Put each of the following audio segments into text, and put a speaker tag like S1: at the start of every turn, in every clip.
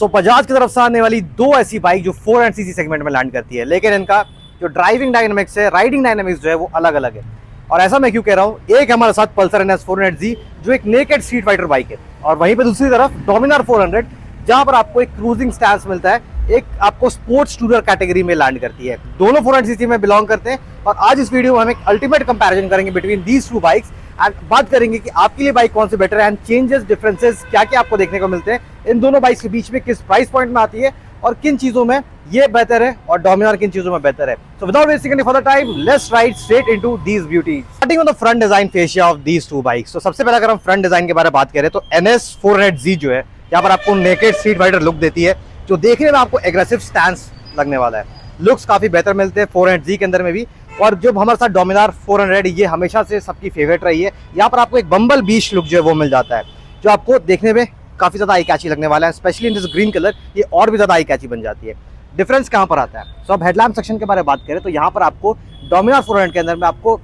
S1: सो बजाज की तरफ से आने वाली दो ऐसी बाइक जो 400cc सेगमेंट में लैंड करती है, लेकिन इनका जो ड्राइविंग डायनामिक्स है, राइडिंग डायनामिक्स जो है वो अलग अलग है। और ऐसा मैं क्यों कह रहा हूँ, एक हमारे साथ पल्सर NS 400Z जो एक नेकेड स्ट्रीट फाइटर बाइक है, और वहीं पे दूसरी तरफ डोमिनार 400 जहां पर आपको एक क्रूजिंग स्टैंस मिलता है, एक आपको स्पोर्ट्स टूरर कैटेगरी में लैंड करती है। दोनों 400cc में बिलोंग करते हैं और आज इस वीडियो में हम एक अल्टीमेट कंपैरिजन करेंगे between these two bikes and बात करेंगे कि आपके लिए बाइक कौन सी बेटर है एंड चेंजेस, डिफरेंसेस क्या क्या आपको देखने को मिलते हैं इन दोनों बाइक्स के बीच में, किस प्राइस पॉइंट में आती है और किन चीजों में ये बेहतर है और डोमिनार किन चीजों में बेहतर है। So without wasting any further time, let's ride straight into these beauties. Starting with the front design fascia of these two bikes. तो सबसे पहले अगर हम फ्रंट डिजाइन के बारे में बात करें तो NS 400Z जो है यहाँ पर आपको नेकेड स्ट्रीट फाइटर लुक देती है, जो देखने में आपको एग्रेसिव स्टैंस लगने वाला है। लुक्स काफी बेहतर मिलते हैं 400Z के अंदर में भी। और जो हमारे साथ डोमिनार 400 ये हमेशा से सबकी फेवरेट रही है, यहाँ पर आपको एक बम्बल बीच लुक जो है वो मिल जाता है, जो आपको देखने में काफी ज्यादा आई कैची लगने वाला है। Specially in this green colour ये और भी ज्यादा आई कैची बन जाती है। डिफरेंस कहाँ पर आता है? सो अब हेडलैम्प सेक्शन के बारे में बात करें तो यहाँ पर आपको डोमिनार 400 के अंदर में आपको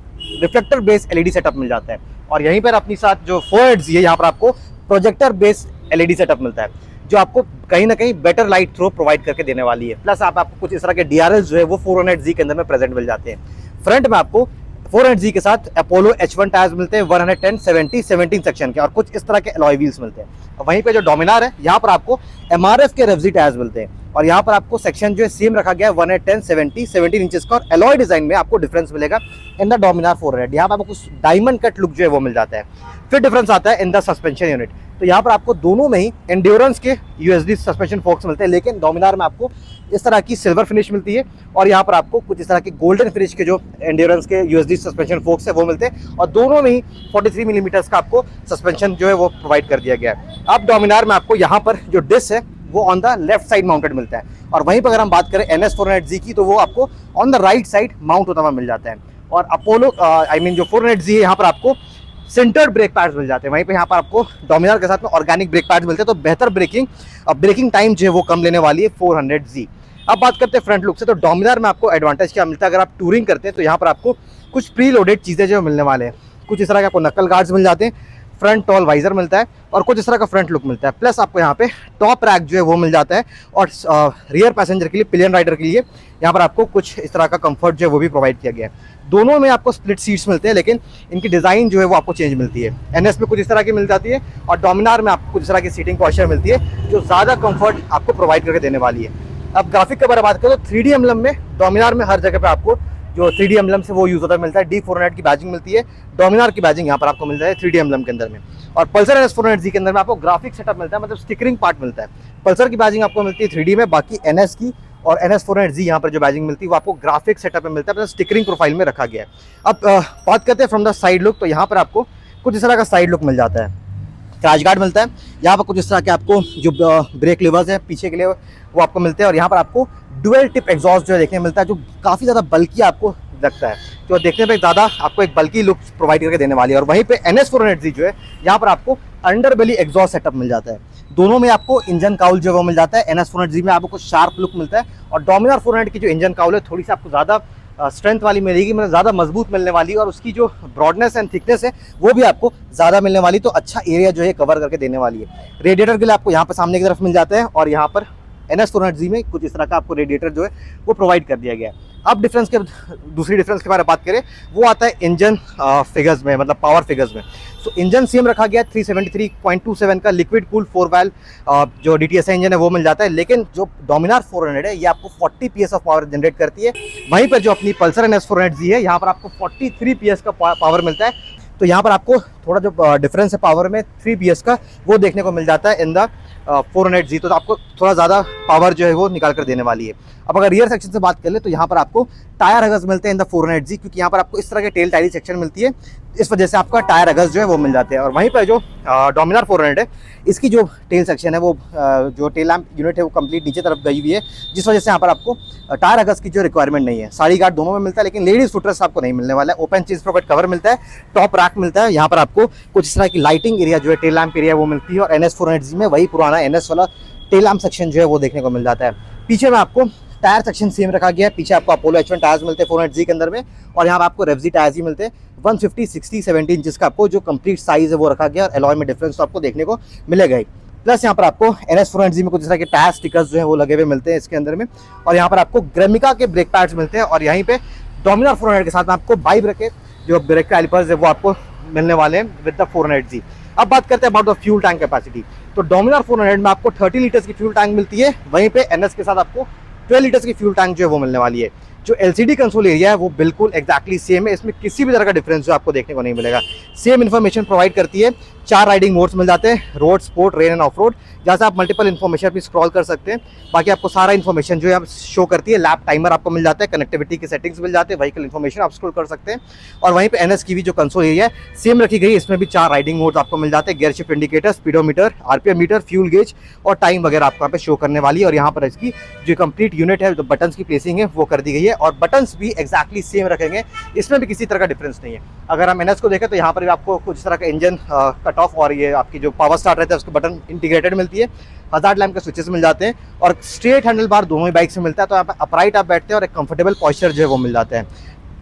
S1: रिफ्लेक्टर बेस्ड LED सेटअप मिल जाता है, और यहीं पर अपनी साथ जो 400Z है यहाँ पर आपको प्रोजेक्टर बेस्ड LED सेटअप मिलता है, जो आपको कहीं ना कहीं बेटर लाइट थ्रो प्रोवाइड करके देने वाली है। प्लस आपको कुछ इस तरह के DRL जो है वो 400Z के अंदर में प्रेजेंट मिल जाते हैं। फ्रंट में आपको 400Z के साथ अपोलो H1 टायर्स मिलते हैं 110, 70, 17 सेक्शन के, और कुछ इस तरह के अलॉय व्हील्स मिलते हैं। और वहीं पे जो डोमिनार है यहाँ पर आपको MRF के रेवजी टायर्स मिलते हैं, और यहाँ पर आपको सेक्शन जो है सेम रखा गया है 110, 70, 17 इंचेस का, और अलॉय डिजाइन में आपको डिफरेंस मिलेगा इन द डोमिनार 400। यहाँ पर आपको कुछ डायमंड कट लुक जो है वो मिल जाता है। फिर डिफरेंस आता है इन द सस्पेंशन यूनिट। तो यहाँ पर आपको दोनों में ही एंड्योरेंस के USD सस्पेंशन फोक्स मिलते हैं, लेकिन डोमिनार में आपको इस तरह की सिल्वर फिनिश मिलती है, और यहाँ पर आपको कुछ इस तरह के गोल्डन फिनिश के जो एंड्योरेंस के USD सस्पेंशन फोक्स है वो मिलते हैं, और दोनों में ही 43 मिलीमीटर्स का आपको सस्पेंशन जो है वो प्रोवाइड कर दिया गया है। अब डोमिनार में आपको यहाँ पर जो डिस्क है वो on the left side mounted मिलता है, और वहीं पर अगर हम बात करें NS 400Z की तो वो आपको on the right side mount होता हुआ मिल जाता है। और अपोलो जो 400Z है यहाँ पर आपको सेंटर्ड ब्रेक पैड्स मिल जाते हैं, वहीं पे यहाँ पर आपको डोमिनार के साथ में ऑर्गेनिक ब्रेक पैड्स मिलते हैं, तो बेहतर ब्रेकिंग टाइम जो है वो कम लेने वाली है 400Z। अब बात करते हैं फ्रंट लुक से, तो डोमिनार में आपको एडवांटेज क्या मिलता है अगर आप टूरिंग करते हैं तो यहाँ पर आपको कुछ प्री लोडेड चीज़ें जो मिलने वाले हैं। कुछ इस तरह के आपको नकल गार्ड्स मिल जाते हैं, फ्रंट टॉल वाइजर मिलता है, और कुछ इस तरह का फ्रंट लुक मिलता है। प्लस आपको यहाँ पे टॉप रैक जो है वो मिल जाता है, और रियर पैसेंजर के लिए, पिलियन राइडर के लिए यहाँ पर आपको कुछ इस तरह का कंफर्ट जो है वो भी प्रोवाइड किया गया है। दोनों में आपको स्प्लिट सीट्स मिलते हैं, लेकिन इनकी डिज़ाइन जो है वो आपको चेंज मिलती है। NS में कुछ इस तरह की मिल जाती है, और डोमिनार में आपको कुछ इस तरह की सीटिंग पॉस्चर मिलती है, जो ज़्यादा कंफर्ट आपको प्रोवाइड करके देने वाली है। अब ग्राफिक के बारे में बात करें तो 3D एम्बलम में डोमिनार में हर जगह पे आपको जो 3D एम्बलम से वो यूज होता मिलता है। D400 की बैजिंग मिलती है, डोमिनार की बैजिंग यहाँ पर आपको मिलता है 3D एम्बलम के अंदर में। और पल्सर NS 400Z के अंदर में आपको ग्राफिक सेटअप मिलता है, मतलब स्टिकरिंग पार्ट मिलता है। पल्सर की बैजिंग आपको मिलती है 3D में, बाकी NS की और NS 400Z यहाँ पर जो बैजिंग मिलती है वो आपको ग्राफिक सेटअप में मिलता है, मतलब स्टिकरिंग प्रोफाइल में रखा गया है। अब बात करते हैं फ्रॉम द साइड लुक, तो यहाँ पर आपको कुछ इस तरह का साइड लुक मिल जाता है। क्रैश गार्ड मिलता है, यहाँ पर कुछ इस तरह के आपको जो ब्रेक लिवर्स है पीछे के लिए वो आपको मिलते हैं, और यहाँ पर आपको डुअल टिप एग्जॉस्ट जो है देखने मिलता है, जो काफ़ी ज़्यादा बल्कि आपको लगता है, जो देखने पे ज़्यादा आपको एक बल्कि लुक प्रोवाइड करके देने वाली है। और वहीं पे NS 400Z जो है यहाँ पर आपको अंडर बेली एग्जॉस्ट सेटअप मिल जाता है। दोनों में आपको इंजन काउल जो है वो मिल जाता है। NS 400Z में आपको कुछ शार्प लुक मिलता है, और डोमिनार 400 की जो इंजन काउल है थोड़ी सी आपको ज़्यादा स्ट्रेंथ वाली मिलेगी, मतलब ज़्यादा मजबूत मिलने वाली है, और उसकी जो ब्रॉडनेस एंड थिकनेस है वो भी आपको ज़्यादा मिलने वाली, तो अच्छा एरिया जो है कवर करके देने वाली है। रेडिएटर के लिए आपको यहाँ पर सामने की तरफ मिल जाता है, और यहाँ पर NS 400Z में कुछ इस तरह का आपको रेडिएटर जो है वो प्रोवाइड कर दिया गया है। अब दूसरी डिफरेंस के बारे में बात करें, वो आता है इंजन फिगर्स में, मतलब पावर फिगर्स में। तो इंजन सेम रखा गया है 373.27 का लिक्विड कूल 4 वाल्व जो DTSI इंजन है वो मिल जाता है, लेकिन जो डोमिनार 400 है ये आपको 40 PS ऑफ पावर जनरेट करती है। वहीं पर जो अपनी पल्सर NS 400Z है यहाँ पर आपको 43 PS का पावर मिलता है। तो यहाँ पर आपको थोड़ा जो डिफरेंस है पावर में 3 PS का वो देखने को मिल जाता है इन द 400Z, तो आपको थोड़ा ज़्यादा पावर जो है वो निकाल कर देने वाली है। अब अगर रियर सेक्शन से बात कर ले तो यहाँ पर आपको टायर हगर्स मिलते हैं इन द 400Z, क्योंकि यहाँ पर आपको इस तरह के टेल टायरी सेक्शन मिलती है, इस वजह से आपका टायर हगर्स जो है वो मिल जाते हैं। और वहीं पर जो डोमिनार 400 है इसकी जो टेल सेक्शन है वो जो टेल लैम्प यूनिट है वो कंप्लीट नीचे तरफ गई हुई है, जिस वजह से यहाँ पर आपको टायर हगर्स की जो रिक्वायरमेंट नहीं है। साड़ी गार्ड दोनों में मिलता है, लेकिन लेडीज फुटरेस्ट आपको नहीं मिलने वाला है। ओपन चीज प्रोवाइड कवर मिलता है, टॉप रैक मिलता है, यहाँ पर आपको कुछ इस तरह की लाइटिंग एरिया जो है टेल लैम्प एरिया वो मिलती है, और NS 400Z में वही पुराना NS वाला टेल लैम्प सेक्शन जो है वो देखने को मिल जाता है। पीछे में आपको टायर सेक्शन सेम रखा गया है, पीछे आपको अपोलो H1 टायर्स मिलते हैं 400Z के अंदर में, और यहाँ पर आपको रेवजी टायर्स ही मिलते हैं 150, 60, 70 इंचेस का आपको जो कंप्लीट साइज है वो रखा गया, और एलॉय में डिफरेंस तो आपको देखने को मिलेगा ही। प्लस यहाँ पर आपको NS400Z में कुछ इस तरह के टायर स्टिकर्स जो है वो लगे हुए मिलते हैं इसके अंदर में। और यहाँ पर आपको ग्रेमिका के ब्रेक पैड्स मिलते हैं और यहीं पे डोमिनार 400 के साथ में आपको बाई ब्रेक के जो ब्रेक कैलिपर्स है वो आपको मिलने वाले हैं विद द 400Z। अब बात करते हैं about the fuel tank capacity. तो डोमिनार 400 में आपको 30 लीटर्स की फ्यूल टैंक मिलती है, वहीं पे NS के साथ आपको 12 लीटर्स की फ्यूल टैंक जो है वो मिलने वाली है। जो LCD कंसोल एरिया है वो बिल्कुल एक्जैक्टली सेम है, इसमें किसी भी तरह का डिफरेंस जो आपको देखने को नहीं मिलेगा। सेम इन्फॉर्मेशन प्रोवाइड करती है। 4 राइडिंग मोड्स मिल जाते हैं, road, sport, rain end of road, जहाँ से आप मल्टीपल इन्फॉर्मेशन भी स्क्रॉल कर सकते हैं। बाकी आपको सारा इन्फॉर्मेशन जो है शो करती है। लैप टाइमर आपको मिल जाता है, कनेक्टिविटी के सेटिंग्स मिल जाते हैं, व्हीकल इन्फॉर्मेशन आप स्क्रॉल कर सकते हैं। और वहीं पे NS की भी जो कंसोल एरिया है सेम रखी गई, इसमें भी 4 राइडिंग मोड्स आपको मिल जाते हैं, gear shift indicator, speedometer, RPM meter, fuel gauge और टाइम वगैरह आपको यहाँ पे शो करने वाली है। और यहाँ पर इसकी जो कंप्लीट यूनिट है, जो बटन्स की प्लेसिंग है वो कर दी गई है और बटन्स भी एक्जैक्टली सेम रखेंगे, इसमें भी किसी तरह का डिफरेंस नहीं है। अगर हम NS को देखें तो यहाँ पर भी आपको कुछ तरह का इंजन कट ऑफ और ये आपकी जो पावर स्टार्ट रहता है उसके बटन इंटीग्रेटेड मिलती है, हजार्ड लैम्प के स्विचेस मिल जाते हैं और स्ट्रेट हैंडल बार दोनों ही बाइक से मिलता है। तो यहाँ पर अपराइट आप बैठते हैं और एक कंफर्टेबल पॉस्चर जो है वो मिल जाता है।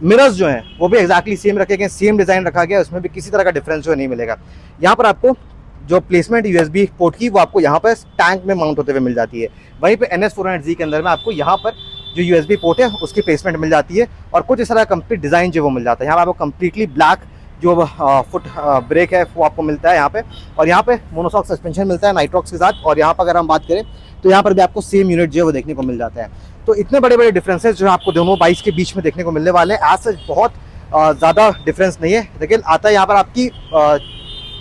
S1: मिरर्स जो हैं वो भी एक्जैक्टली सेम रखे गए, सेम डिजाइन रखा गया, उसमें भी किसी तरह का डिफरेंस जो है नहीं मिलेगा। यहाँ पर आपको जो प्लेसमेंट USB पोर्ट की वो आपको यहाँ पर टैंक में माउंट होते हुए मिल जाती है। वहीं पे NS400Z के अंदर में आपको यहाँ पर जो USB पोर्ट है उसकी प्लेसमेंट मिल जाती है और कुछ इस तरह का कंप्लीट डिज़ाइन जो वो मिल जाता है। यहाँ पर आपको कंप्लीटली ब्लैक जो फुट ब्रेक है वो आपको मिलता है यहाँ पे, और यहाँ पे मोनोशॉक सस्पेंशन मिलता है नाइट्रॉक्स के साथ। और यहाँ पर अगर हम बात करें तो यहाँ पर भी आपको सेम यूनिट जो है वो देखने को मिल जाता है। तो इतने बड़े बड़े डिफरेंसेस जो है आपको दोनों बाइक्स के बीच में देखने को मिलने वाले हैं। एज सच बहुत ज़्यादा डिफरेंस नहीं है, लेकिन आता है यहाँ पर आपकी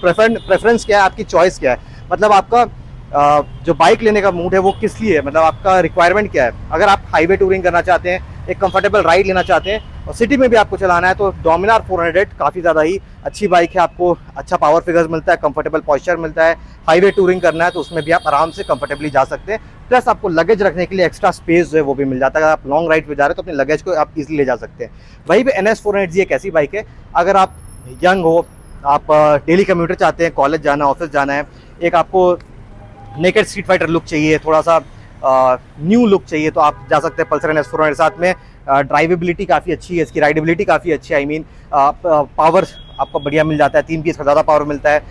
S1: प्रेफरेंस क्या है, आपकी चॉइस क्या है, मतलब आपका जो बाइक लेने का मूड है वो किस लिए है, मतलब आपका रिक्वायरमेंट क्या है। अगर आप हाईवे टूरिंग करना चाहते हैं, एक कंफर्टेबल राइड लेना चाहते हैं और सिटी में भी आपको चलाना है, तो डोमिनार 400 काफ़ी ज़्यादा ही अच्छी बाइक है। आपको अच्छा पावर फिगर्स मिलता है, कंफर्टेबल पॉस्चर मिलता है। हाईवे टूरिंग करना है तो उसमें भी आप आराम से कंफर्टेबली जा सकते हैं। प्लस आपको लगेज रखने के लिए एक्स्ट्रा स्पेस जो है वो भी मिल जाता है। अगर आप लॉन्ग राइड पे जा रहे हैं तो अपने लगेज को आप इजीली ले जा सकते हैं। वहीं पे NS400 एक ऐसी बाइक है, अगर आप यंग हो, आप डेली कम्यूटर चाहते हैं, कॉलेज जाना, ऑफिस जाना है, एक आपको नेकेड स्ट्रीट फाइटर लुक चाहिए, थोड़ा सा न्यू लुक चाहिए, तो आप जा सकते हैं पल्सर NS400 के साथ में। ड्राइवेबिलिटी काफ़ी अच्छी है, इसकी राइडेबिलिटी काफ़ी अच्छी है। आई मीन पावर आपको बढ़िया मिल जाता है, 3 PS का ज़्यादा पावर मिलता है।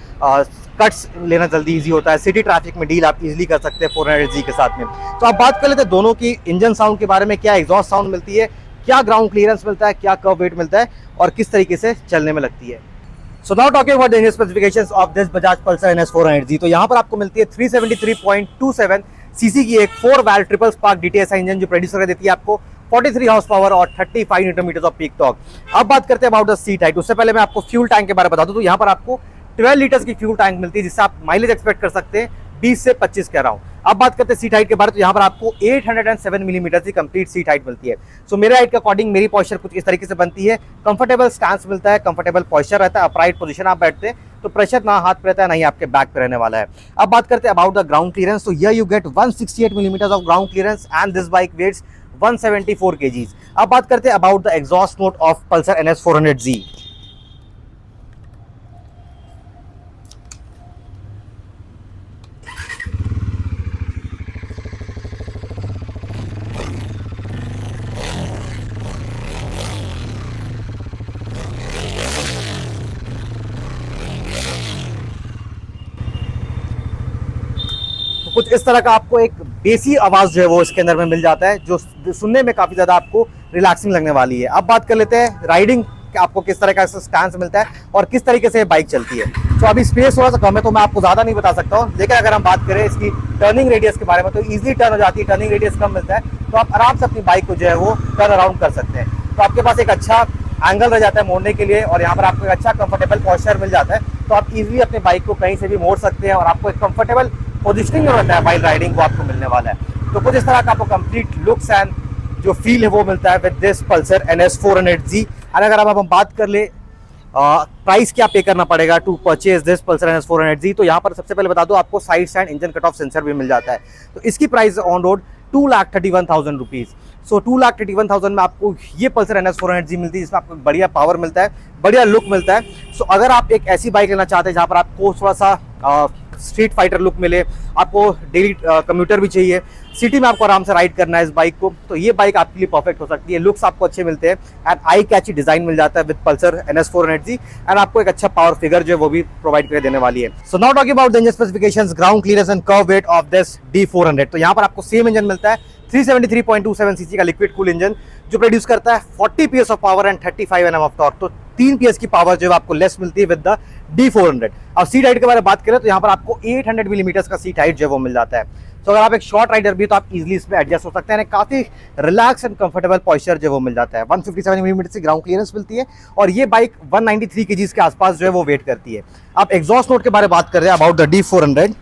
S1: कट्स लेना जल्दी इजी होता है, सिटी ट्रैफिक में डील आप इजीली कर सकते हैं 400Z के साथ में। तो आप बात कर लेते हैं दोनों की इंजन साउंड के बारे में, क्या एग्जॉस्ट साउंड मिलती है, क्या ग्राउंड क्लियरेंस मिलता है, क्या कर्व वेट मिलता है और किस तरीके से चलने में लगती है। So now talking about the engine specifications of this Bajaj Pulsar NS400Z। तो यहाँ पर आपको मिलती है 373.27 सीसी की एक 4 valve triple spark DTSI engine जो प्रोड्यूस कर देती है आपको 43 हॉर्स पावर और 35 newton metre of peak torque. अब बात करते हैं अबाउट द सीट हाइट। उससे पहले मैं आपको फ्यूल टैंक के बारे में बता दूं, तो यहाँ पर आपको 12 लीटर्स की फ्यूल टैंक मिलती है, जिससे आप माइलेज एक्सपेक्ट कर सकते हैं 20 से 25 कह रहा हूँ। अब बात करते हैं सीट हाइट के बारे में, तो यहाँ पर आपको 807 मिलीमीटर की कंप्लीट सीट हाइट मिलती है। सो मेरे हाइट के अकॉर्डिंग मेरी पॉस्चर कुछ इस तरीके से बनती है। कंफर्टेबल स्टैंस मिलता है, कंफर्टेबल पॉस्चर रहता है, अपराइट पोजीशन आप बैठते हैं तो प्रेशर ना हाथ पे रहता है ना ही आपके बैक पे रहने वाला है। अब बात करते हैं अबाउट द ग्राउंड क्लियरेंस। तो here you get 168 millimetre of ground clearance and this bike weighs 174 kgs। अब बात करते हैं about the exhaust note of Pulsar NS400Z। कुछ इस तरह का आपको एक बेसी आवाज जो है वो इसके अंदर में मिल जाता है, जो सुनने में काफी ज्यादा आपको रिलैक्सिंग लगने वाली है। अब बात कर लेते हैं राइडिंग, आपको किस तरह का स्टैंस मिलता है और किस तरीके से बाइक चलती है। तो अभी स्पेस थोड़ा सा कम है तो मैं आपको ज्यादा नहीं बता सकता हूँ, लेकिन अगर हम बात करें इसकी टर्निंग रेडियस के बारे में तो इजीली टर्न हो जाती है। टर्निंग रेडियस कम मिलता है तो आप आराम से अपनी बाइक को जो है वो टर्न अराउंड कर सकते हैं। तो आपके पास एक अच्छा एंगल रह जाता है मोड़ने के लिए और यहाँ पर आपको एक अच्छा कंफर्टेबल पॉस्चर मिल जाता है, तो आप इजीली अपने बाइक को कहीं से भी मोड़ सकते हैं और आपको एक कंफर्टेबल पोजिशनिंग में रहता है वाइल राइडिंग, वो आपको मिलने वाला है। तो कुछ इस तरह का आपको कंप्लीट लुक्स एंड जो फील है वो मिलता है विद दिस पल्सर NS400Z। और अगर अब हम बात कर ले प्राइस क्या पे करना पड़ेगा to purchase this Pulsar NS400Z, तो यहाँ पर सबसे पहले बता दो आपको side stand engine cut off sensor भी मिल जाता है। तो इसकी प्राइस ऑन रोड 2,31,000 रुपीज़। सो 2,31,000 में आपको ये पल्सर NS400Z मिलती है, जिसमें आपको बढ़िया पावर मिलता है, बढ़िया लुक मिलता है। सो अगर आप एक ऐसी बाइक लेना चाहते हैं जहाँ पर आपको थोड़ा सा स्ट्रीट फाइटर लुक मिले, आपको डेली कम्यूटर भी चाहिए, सिटी में आपको आराम से राइड करना है इस बाइक को, तो ये बाइक आपके लिए परफेक्ट हो सकती है। लुक्स आपको अच्छे मिलते हैं एंड आई कैची डिजाइन मिल जाता है with Pulsar NS 400Z and आपको एक अच्छा पावर फिगर जो है वो भी प्रोवाइड कर देने वाली है। So now talking about the engine specifications, ground clearance and kerb weight of this D400। तो यहाँ पर आपको सेम इंजन मिलता है 373.27 सीसी का लिक्विड कूल इंजन जो प्रोड्यूस करता है 40 PS of power and 35 Nm of torque. तो 3 PS की पावर जो है आपको लेस मिलती है विद द D400। अब सीट हाइट के बारे में बात करें तो यहाँ पर आपको 800 मिलीमीटर का सीट हाइट जो है वो मिल जाता है। तो अगर आप एक शॉर्ट राइडर भी तो आप इजीली इसमें एडजस्ट हो सकते हैं, काफी रिलैक्स एंड कंफर्टेबल पॉइस्चर जो वो मिल जाता है। 157 मिलीमीटर की ग्राउंड क्लियरेंस मिलती है और ये बाइक 193 kg के आसपास जो है वो वेट करती है। आप एग्जॉस्ट नोट के बारे में बात कर रहे हैं अबाउट द D400।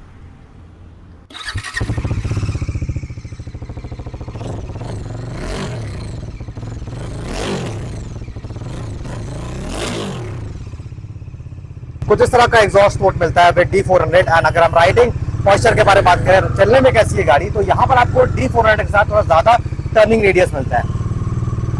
S1: कुछ इस तरह का एग्जॉस्ट नोट मिलता है विद D400। एंड अगर हम राइडिंग पॉइस्चर के बारे में बात करें, चलने में कैसी है गाड़ी, तो यहाँ पर आपको D400 के साथ थोड़ा ज्यादा टर्निंग रेडियस मिलता है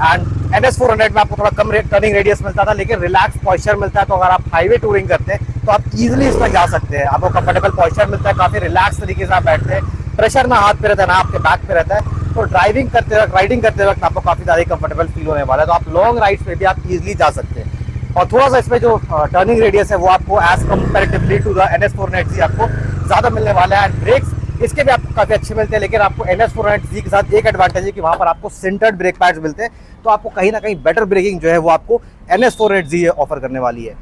S1: एंड NS 400 में आपको थोड़ा कम टर्निंग रेडियस मिलता था, लेकिन रिलैक्स पॉइस्चर मिलता है। तो अगर आप हाईवे टूरिंग करते हैं तो आप इजीली इसमें जा सकते हैं, आपको कंफर्टेबल पॉइस्चर मिलता है, काफी रिलैक्स तरीके से आप बैठते हैं, प्रेशर ना हाथ पे रहता है ना आपके बैक पे रहता है। तो ड्राइविंग करते वक्त, राइडिंग करते वक्त आपको काफी ज्यादा कंफर्टेबल फील होने वाला है। तो आप लॉन्ग राइड्स पे भी आप इजीली जा सकते हैं। और थोड़ा सा इसमें जो टर्निंग रेडियस है वो आपको as comparatively to the NS 400Z आपको ज्यादा मिलने वाला है। एंड ब्रेक्स इसके भी आपको काफी अच्छे मिलते हैं, लेकिन आपको NS 400Z के साथ एक एडवांटेज है कि वहां पर आपको सेंटर्ड ब्रेक पैड्स मिलते हैं, तो आपको कहीं ना कहीं बेटर ब्रेकिंग जो है वो आपको NS 400Z ऑफर करने वाली है।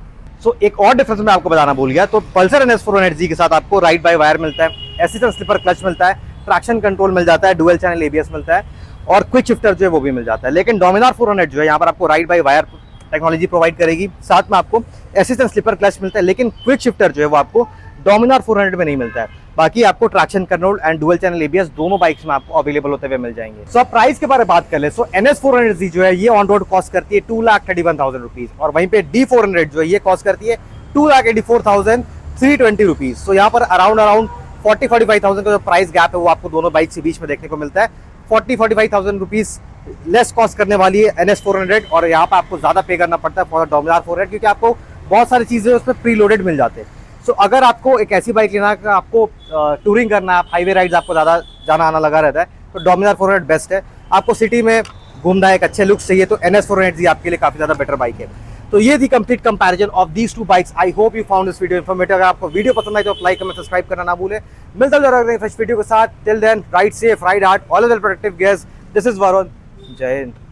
S1: सो एक और डिफरेंस मैं आपको बताना भूल गया, तो पल्सर NS 400Z के साथ आपको राइड बाय वायर मिलता है, असिस्टेंट स्लिपर क्लच मिलता है, ट्रैक्शन कंट्रोल मिल जाता है, डुअल चैनल ABS मिलता है और क्विक शिफ्टर जो है वो भी मिल जाता है। लेकिन डोमिनार 400 जो है यहाँ पर आपको ride by wire technology provide करेगी, साथ में आपको असिस्टेंट स्लिपर क्लच मिलता है, लेकिन क्विक शिफ्टर जो है वो आपको डोमिनार 400 में नहीं मिलता है। बाकी आपको traction control and dual channel ABS दोनों बाइक्स में आपको अवेलेबल होते हुए मिल जाएंगे। सो अब प्राइस के बारे में बात कर ले, सो NS 400Z जो है ये ऑन रोड कॉस्ट करती है 2,31,000 रुपीज और वहीं पे D400 जो है ये कॉस्ट करती है 2,84,320 रुपीज। सो यहाँ पर अराउंड 40-45,000 का जो प्राइस गैप है वो आपको दोनों बाइक के बीच में देखने को मिलता है। 40-45,000 रुपीज लेस कॉस्ट करने वाली है NS 400 और यहाँ पर आपको ज्यादा पे करना पड़ता है फॉर डोमिनार 400 क्योंकि आपको बहुत सारी चीजें उसमें प्री लोडेड मिल जाते हैं। सो अगर आपको एक ऐसी बाइक लेना है, आपको टूरिंग करना है, हाईवे राइड्स आपको ज्यादा जाना आना लगा रहता है, तो डोमिनार 400 बेस्ट है। आपको सिटी में घूमना है, एक अच्छे लुक्स चाहिए, तो NS 400 आपके लिए काफी ज्यादा बेटर बाइक है। तो ये थी complete comparison of these two bikes. I hope you found this video informative. अगर आपको वीडियो पसंद आए तो लाइक कमेंट सब्सक्राइब करना ना भूले। मिलता है फ्रेश वीडियो के साथ। Till then ride safe, ride hard, all of the protective gears. This is Varun. जय हिंद।